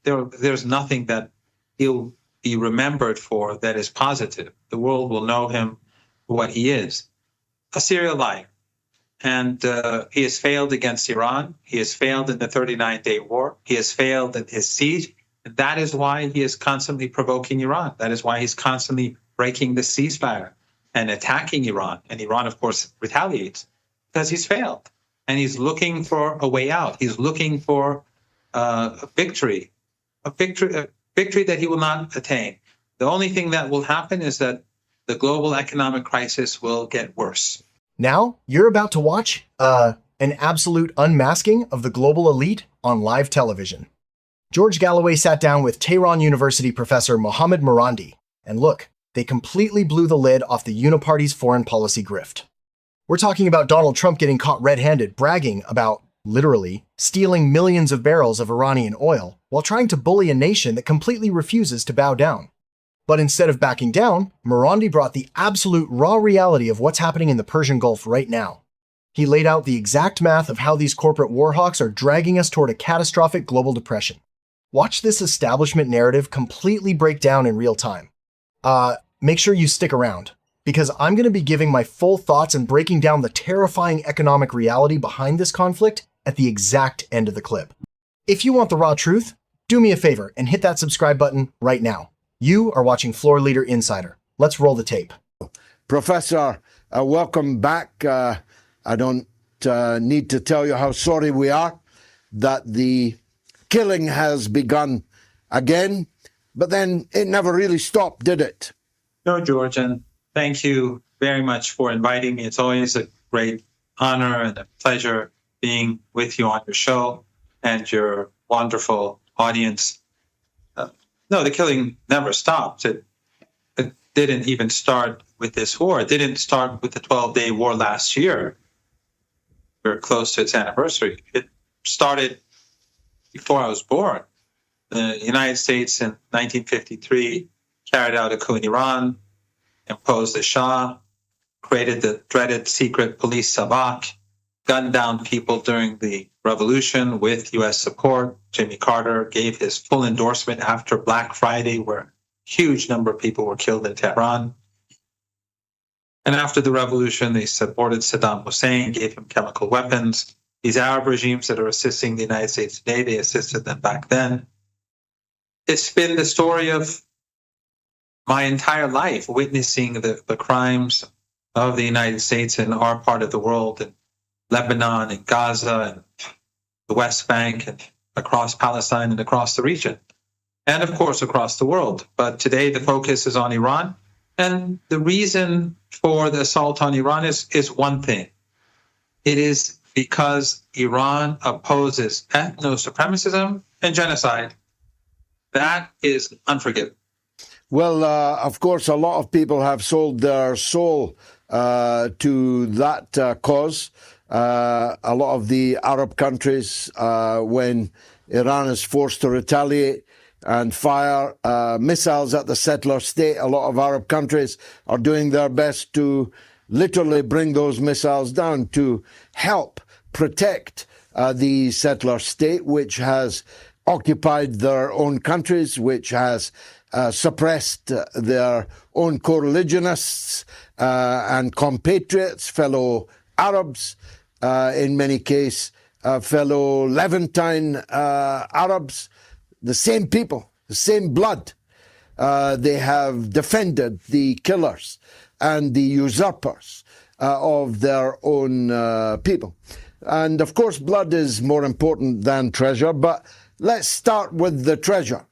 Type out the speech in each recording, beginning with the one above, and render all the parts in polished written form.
there's nothing that he'll be remembered for that is positive. The world will know him for what he is, a serial liar. And he has failed against Iran. He has failed in the 39-day war. He has failed in his siege. That is why he is constantly provoking Iran. That is why he's constantly breaking the ceasefire and attacking Iran. And Iran, of course, retaliates because he's failed. And he's looking for a way out. He's looking for a victory that he will not attain. The only thing that will happen is that the global economic crisis will get worse. Now, you're about to watch an absolute unmasking of the global elite on live television. George Galloway sat down with Tehran University professor Mohammad Marandi, and look, they completely blew the lid off the Uniparty's foreign policy grift. We're talking about Donald Trump getting caught red-handed bragging about, literally, stealing millions of barrels of Iranian oil while trying to bully a nation that completely refuses to bow down. But instead of backing down, Marandi brought the absolute raw reality of what's happening in the Persian Gulf right now. He laid out the exact math of how these corporate warhawks are dragging us toward a catastrophic global depression. Watch this establishment narrative completely break down in real time. Make sure you stick around, because I'm going to be giving my full thoughts and breaking down the terrifying economic reality behind this conflict at the exact end of the clip. If you want the raw truth, do me a favor and hit that subscribe button right now. You are watching Floor Leader Insider. Let's roll the tape. Professor, welcome back. I don't need to tell you how sorry we are that the killing has begun again, but then it never really stopped, did it? No, George, and thank you very much for inviting me. It's always a great honor and a pleasure being with you on your show and your wonderful audience. No, the killing never stopped. It didn't even start with this war. It didn't start with the 12-day war last year. We're close to its anniversary. It started before I was born. The United States in 1953 carried out a coup in Iran, imposed the Shah, created the dreaded secret police Sabak, gunned down people during the revolution with U.S. support. Jimmy Carter gave his full endorsement after Black Friday, where a huge number of people were killed in Tehran. And after the revolution, they supported Saddam Hussein, gave him chemical weapons. These Arab regimes that are assisting the United States today, they assisted them back then. It's been the story of my entire life, witnessing the crimes of the United States in our part of the world, in Lebanon and Gaza and the West Bank and across Palestine and across the region, and of course across the world. But today the focus is on Iran. And the reason for the assault on Iran is one thing. It is because Iran opposes ethno-supremacism and genocide. That is unforgivable. Well, of course, a lot of people have sold their soul to that cause. A lot of the Arab countries, when Iran is forced to retaliate and fire missiles at the settler state, a lot of Arab countries are doing their best to literally bring those missiles down to help protect the settler state, which has occupied their own countries, which has suppressed their own co-religionists and compatriots, fellow Arabs, in many cases, fellow Levantine Arabs, the same people, the same blood. They have defended the killers and the usurpers of their own people. And of course, blood is more important than treasure, but let's start with the treasure.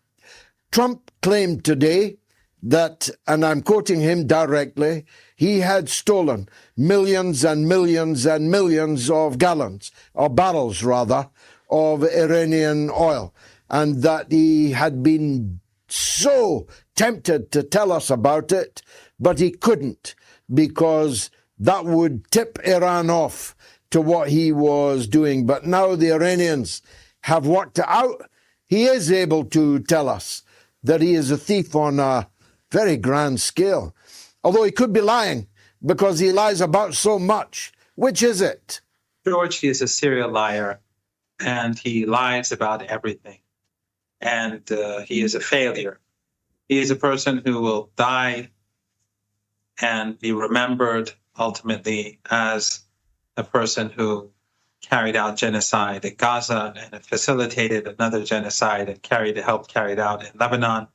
Trump claimed today that, and I'm quoting him directly, he had stolen millions and millions and millions of gallons, or barrels rather, of Iranian oil, and that he had been so tempted to tell us about it, but he couldn't, because that would tip Iran off to what he was doing. But now the Iranians have worked it out. He is able to tell us that he is a thief on a very grand scale. Although he could be lying, because he lies about so much. Which is it? George, he is a serial liar, and he lies about everything. and he is a failure. He is a person who will die and be remembered ultimately as a person who carried out genocide in Gaza and facilitated another genocide and helped carry it out in Lebanon,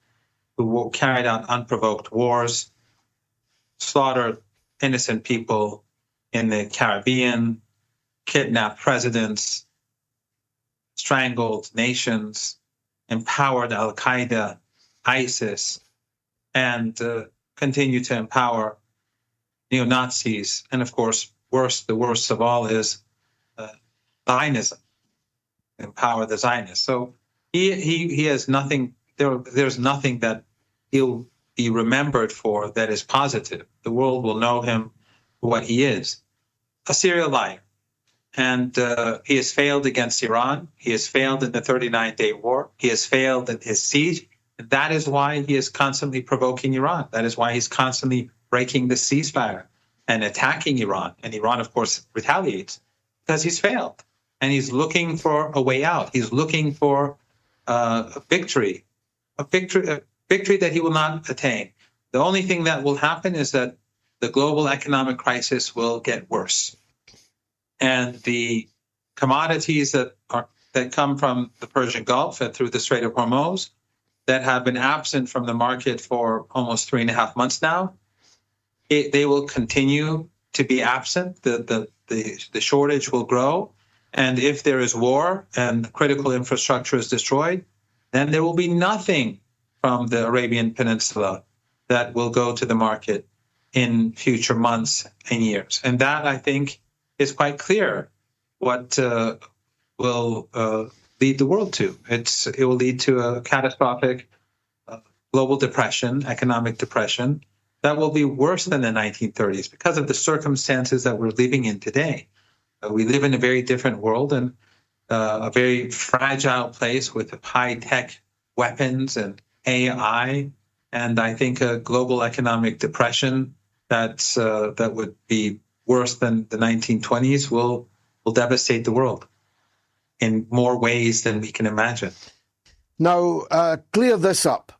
who carried out unprovoked wars, slaughtered innocent people in the Caribbean, kidnapped presidents, strangled nations, empowered Al-Qaeda, ISIS, and continue to empower neo-Nazis. And of course, the worst of all is Zionism, empower the Zionists. So he has nothing, there's nothing that he'll be remembered for that is positive. The world will know him for what he is, a serial liar. And he has failed against Iran. He has failed in the 39-day war. He has failed in his siege. And that is why he is constantly provoking Iran. That is why he's constantly breaking the ceasefire and attacking Iran. And Iran, of course, retaliates because he's failed. And he's looking for a way out. He's looking for a victory that he will not attain. The only thing that will happen is that the global economic crisis will get worse. And the commodities that come from the Persian Gulf and through the Strait of Hormuz that have been absent from the market for almost 3.5 months now, they will continue to be absent. The shortage will grow. And if there is war and critical infrastructure is destroyed, then there will be nothing from the Arabian Peninsula that will go to the market in future months and years. And that, I think, is quite clear what will lead the world to. It will lead to a catastrophic global depression, economic depression, that will be worse than the 1930s because of the circumstances that we're living in today. We live in a very different world and a very fragile place with high-tech weapons and AI. And I think a global economic depression that would be worse than the 1920s will devastate the world in more ways than we can imagine. Now, clear this up.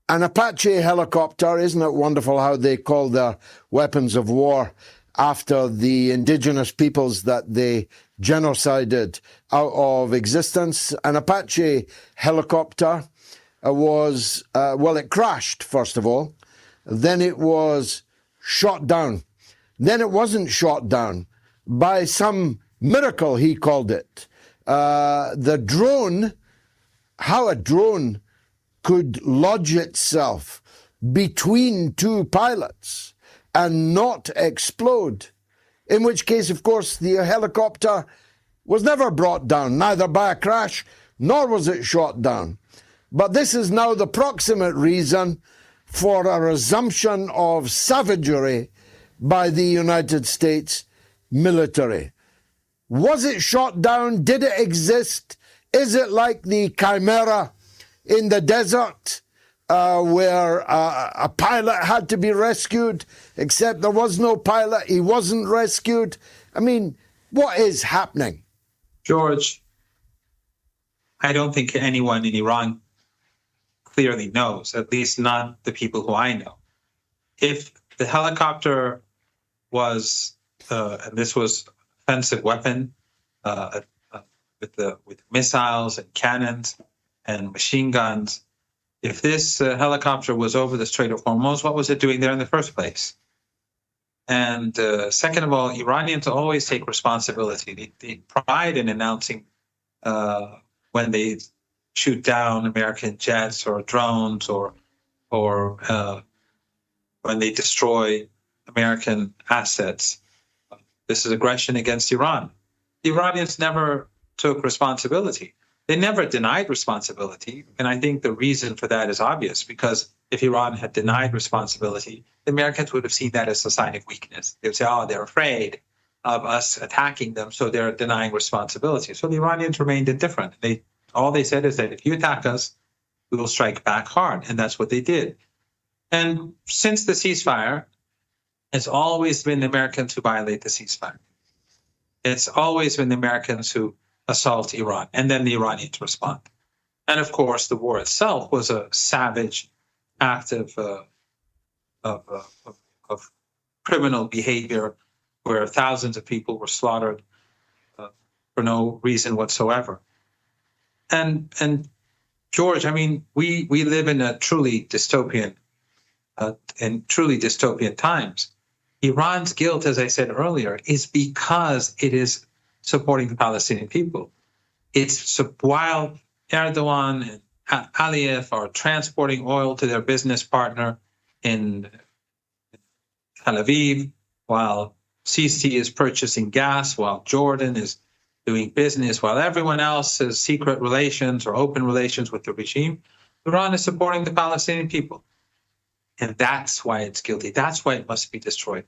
An Apache helicopter, isn't it wonderful how they call their weapons of war after the indigenous peoples that they genocided out of existence? An Apache helicopter was, it crashed, first of all. Then it was shot down. Then it wasn't shot down. By some miracle, he called it. The drone, how a drone could lodge itself between two pilots and not explode, in which case, of course, the helicopter was never brought down, neither by a crash, nor was it shot down. But this is now the proximate reason for a resumption of savagery by the United States military. Was it shot down? Did it exist? Is it like the Chimera in the desert where a pilot had to be rescued, except there was no pilot, he wasn't rescued? I mean, what is happening? George, I don't think anyone in Iran clearly knows, at least not the people who I know. If the helicopter was, and this was offensive weapon with missiles and cannons and machine guns, if this helicopter was over the Strait of Hormuz, what was it doing there in the first place? And second of all, Iranians always take responsibility. They pride in announcing when they shoot down American jets or drones or when they destroy American assets. This is aggression against Iran. The Iranians never took responsibility. They never denied responsibility. And I think the reason for that is obvious, because if Iran had denied responsibility, the Americans would have seen that as a sign of weakness. They would say, oh, they're afraid of us attacking them, so they're denying responsibility. So the Iranians remained indifferent. All they said is that if you attack us, we will strike back hard. And that's what they did. And since the ceasefire, it's always been the Americans who violate the ceasefire. It's always been the Americans who assault Iran, and then the Iranians respond. And of course, the war itself was a savage act of criminal behavior where thousands of people were slaughtered for no reason whatsoever. And George, I mean, we live in a truly dystopian times. Iran's guilt, as I said earlier, is because it is supporting the Palestinian people. It's while Erdogan and Aliyev are transporting oil to their business partner in Tel Aviv, while Sisi is purchasing gas, while Jordan is doing business, while everyone else has secret relations or open relations with the regime, Iran is supporting the Palestinian people. And that's why it's guilty. That's why it must be destroyed.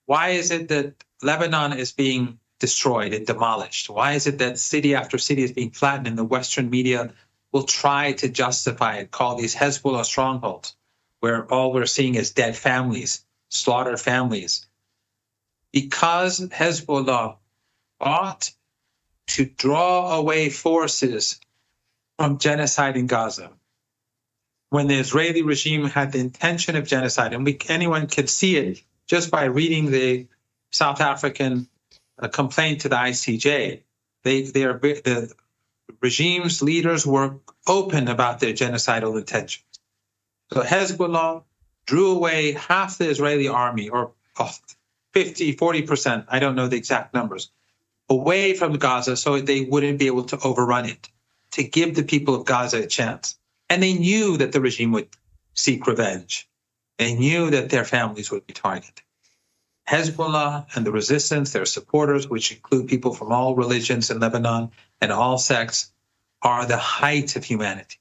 Why is it that Lebanon is being destroyed and demolished? Why is it that city after city is being flattened and the Western media will try to justify it, call these Hezbollah strongholds, where all we're seeing is dead families, slaughtered families? Because Hezbollah ought to draw away forces from genocide in Gaza. When the Israeli regime had the intention of genocide, and anyone could see it just by reading the South African complaint to the ICJ, the regime's leaders were open about their genocidal intentions. So Hezbollah drew away half the Israeli army, or 50, 40%, I don't know the exact numbers, away from Gaza so they wouldn't be able to overrun it, to give the people of Gaza a chance. And they knew that the regime would seek revenge. They knew that their families would be targeted. Hezbollah and the resistance, their supporters, which include people from all religions in Lebanon and all sects, are the height of humanity.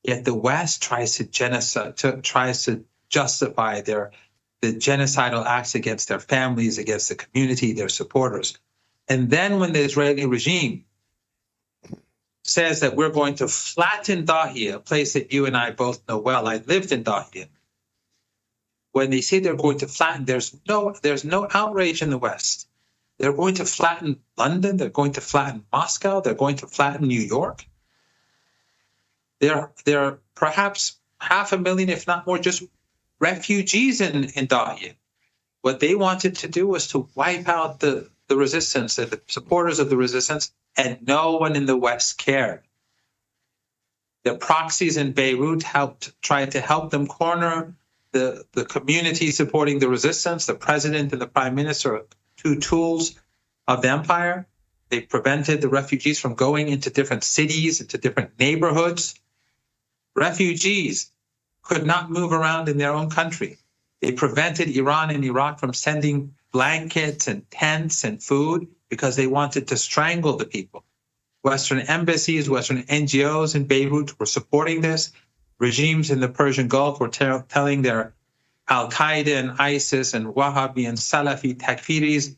Yet the West tries to justify the genocidal acts against their families, against the community, their supporters. And then when the Israeli regime says that we're going to flatten Dahia, a place that you and I both know well, I lived in Dahia. When they say they're going to flatten, there's no outrage in the West. They're going to flatten London, they're going to flatten Moscow, they're going to flatten New York. There are perhaps 500,000, if not more, just refugees in Dahia. What they wanted to do was to wipe out the resistance and the supporters of the resistance, and no one in the West cared. The proxies in Beirut tried to help them corner the community supporting the resistance. The president and the prime minister are two tools of the empire. They prevented the refugees from going into different cities, into different neighborhoods. Refugees could not move around in their own country. They prevented Iran and Iraq from sending blankets and tents and food because they wanted to strangle the people. Western embassies, Western NGOs in Beirut were supporting this. Regimes in the Persian Gulf were telling their Al-Qaeda and ISIS and Wahhabi and Salafi Takfiris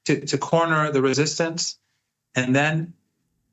to corner the resistance. And then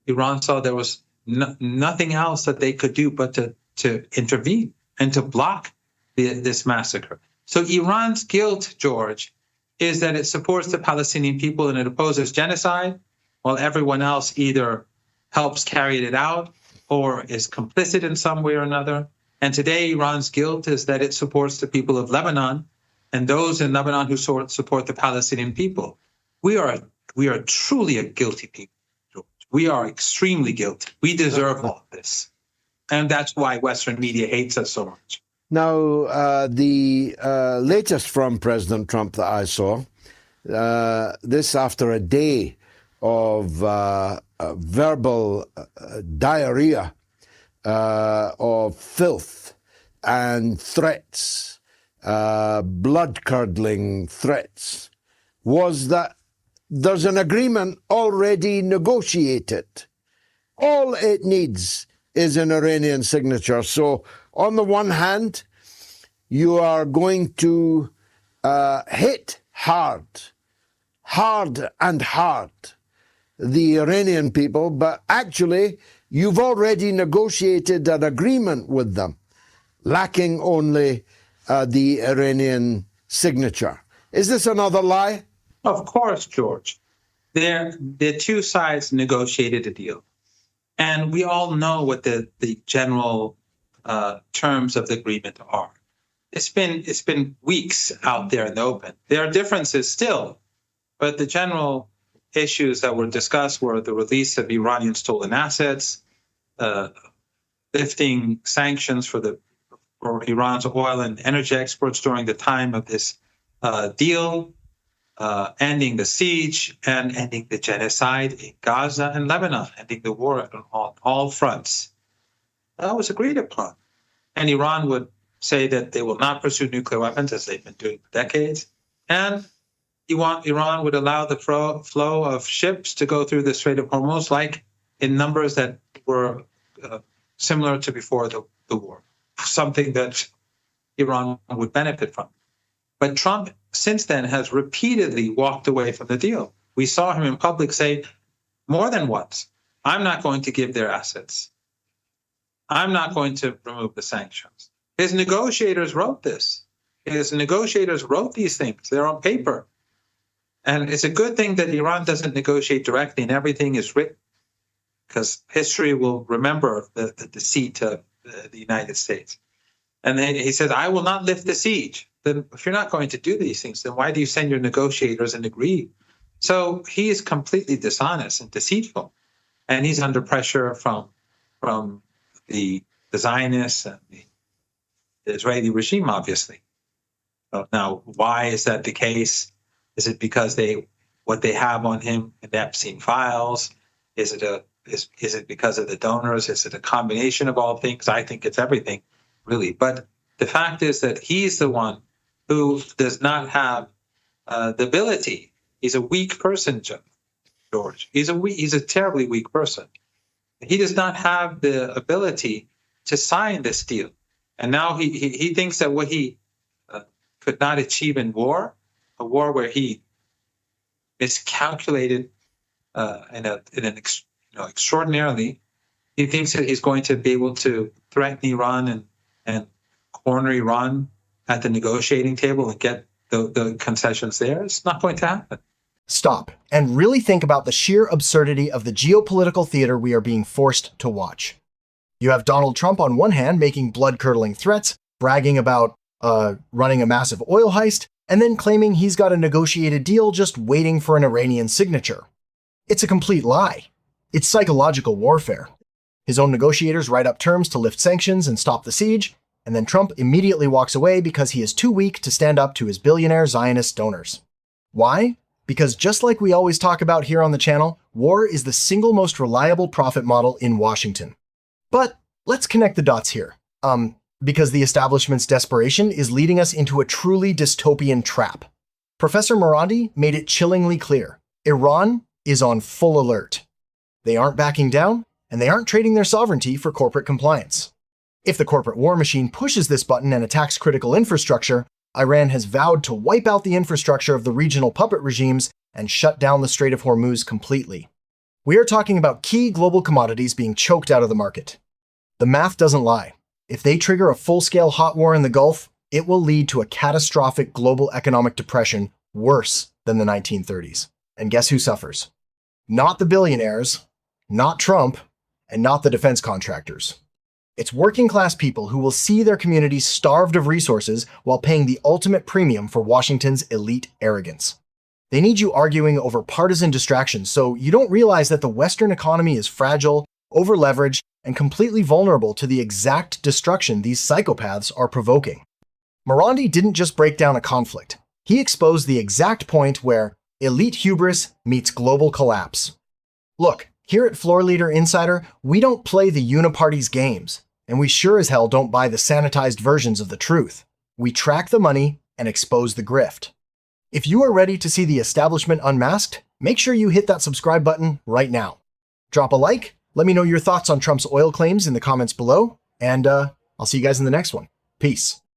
Iran saw there was nothing else that they could do but to intervene and to block this massacre. So Iran's guilt, George, is that it supports the Palestinian people and it opposes genocide, while everyone else either helps carry it out or is complicit in some way or another. And today, Iran's guilt is that it supports the people of Lebanon and those in Lebanon who support the Palestinian people. We are truly a guilty people, George. We are extremely guilty. We deserve all of this. And that's why Western media hates us so much. Now, the latest from President Trump that I saw, this after a day of verbal diarrhea, of filth and threats, blood-curdling threats, was that there's an agreement already negotiated. All it needs is an Iranian signature. So on the one hand, you are going to hit hard the Iranian people, but actually you've already negotiated an agreement with them, lacking only the Iranian signature. Is this another lie? Of course, George. the two sides negotiated a deal. And we all know what the general terms of the agreement are. It's been weeks out there in the open. There are differences still, but the general issues that were discussed were the release of Iranian stolen assets, lifting sanctions for Iran's oil and energy exports during the time of this deal, ending the siege, and ending the genocide in Gaza and Lebanon, ending the war on all fronts. That was agreed upon. And Iran would say that they will not pursue nuclear weapons, as they've been doing for decades. And Iran would allow the flow of ships to go through the Strait of Hormuz, like in numbers that were similar to before the war, something that Iran would benefit from. But Trump, since then, has repeatedly walked away from the deal. We saw him in public say more than once, I'm not going to give their assets. I'm not going to remove the sanctions. His negotiators wrote this. His negotiators wrote these things. They're on paper. And it's a good thing that Iran doesn't negotiate directly and everything is written, because history will remember the deceit of the United States. And then he says, I will not lift the siege. Then if you're not going to do these things, then why do you send your negotiators and agree? So he is completely dishonest and deceitful. And he's under pressure from the Zionists and the Israeli regime, obviously. Now, why is that the case? Is it because what they have on him in the Epstein files? Is it because of the donors? Is it a combination of all things? I think it's everything, really. But the fact is that he's the one who does not have the ability. He's a weak person, George. He's a terribly weak person. He does not have the ability to sign this deal. And now he thinks that what he could not achieve in war, a war where he miscalculated extraordinarily, he thinks that he's going to be able to threaten Iran and corner Iran at the negotiating table and get the concessions there. It's not going to happen. Stop and really think about the sheer absurdity of the geopolitical theater we are being forced to watch. You have Donald Trump on one hand making blood-curdling threats, bragging about running a massive oil heist, and then claiming he's got a negotiated deal just waiting for an Iranian signature. It's a complete lie. It's psychological warfare. His own negotiators write up terms to lift sanctions and stop the siege, and then Trump immediately walks away because he is too weak to stand up to his billionaire Zionist donors. Why? Because just like we always talk about here on the channel, war is the single most reliable profit model in Washington. But let's connect the dots here. Because the establishment's desperation is leading us into a truly dystopian trap. Professor Marandi made it chillingly clear. Iran is on full alert. They aren't backing down, and they aren't trading their sovereignty for corporate compliance. If the corporate war machine pushes this button and attacks critical infrastructure, Iran has vowed to wipe out the infrastructure of the regional puppet regimes and shut down the Strait of Hormuz completely. We are talking about key global commodities being choked out of the market. The math doesn't lie. If they trigger a full-scale hot war in the Gulf, it will lead to a catastrophic global economic depression worse than the 1930s. And guess who suffers? Not the billionaires, not Trump, and not the defense contractors. It's working-class people who will see their communities starved of resources while paying the ultimate premium for Washington's elite arrogance. They need you arguing over partisan distractions so you don't realize that the Western economy is fragile, over-leveraged, and completely vulnerable to the exact destruction these psychopaths are provoking. Marandi didn't just break down a conflict. He exposed the exact point where elite hubris meets global collapse. Look, here at Floor Leader Insider, we don't play the uniparty's games, and we sure as hell don't buy the sanitized versions of the truth. We track the money and expose the grift. If you are ready to see the establishment unmasked, make sure you hit that subscribe button right now. Drop a like, let me know your thoughts on Trump's oil claims in the comments below, and I'll see you guys in the next one. Peace.